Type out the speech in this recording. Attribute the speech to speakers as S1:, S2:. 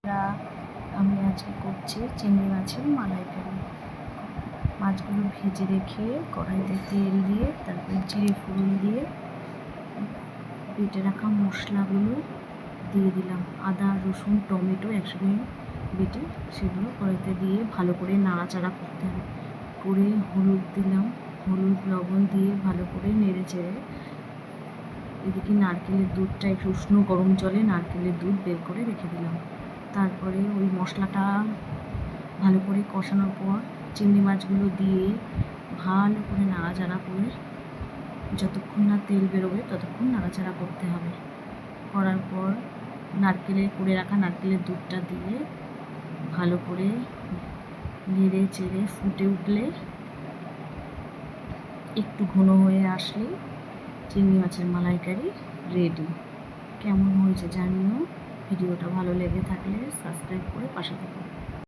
S1: আমরা আমি আজকে করছি চিংড়ি মাছের মালাইকারি। মাছগুলো ভেজে রেখে কড়াইতে তেল দিয়ে তারপরে জিরে ফোড়ন দিয়ে বেটে রাখা মশলাগুলো দিয়ে দিলাম। আদা রসুন টমেটো একসঙ্গে বেটে সেগুলো কড়াইতে দিয়ে ভালো করে নাড়াচাড়া করতে হবে। করে হলুদ দিলাম, হলুদ লবণ দিয়ে ভালো করে নেড়ে চেড়ে এদিকে নারকেলের দুধটা একটু উষ্ণ গরম জলে নারকেলের দুধ বের করে রেখে দিলাম। তারপরে ওই মশলাটা ভালো করে কষানোর পর চিংড়ি মাছগুলো দিয়ে ভালো করে নাড়াচাড়া করে যতক্ষণ না তেল বেরোবে ততক্ষণ নাড়াচাড়া করতে হবে। করার পর করে রাখা নারকেলের দুধটা দিয়ে ভালো করে নেড়ে চেড়ে ফুটে উঠলে একটু ঘন হয়ে আসলে চিংড়ি মাছের মালাইকারি রেডি। কেমন হয়েছে জানিও। ভিডিওটা ভালো লেগে থাকলে সাবস্ক্রাইব করে পাশে থাকুন।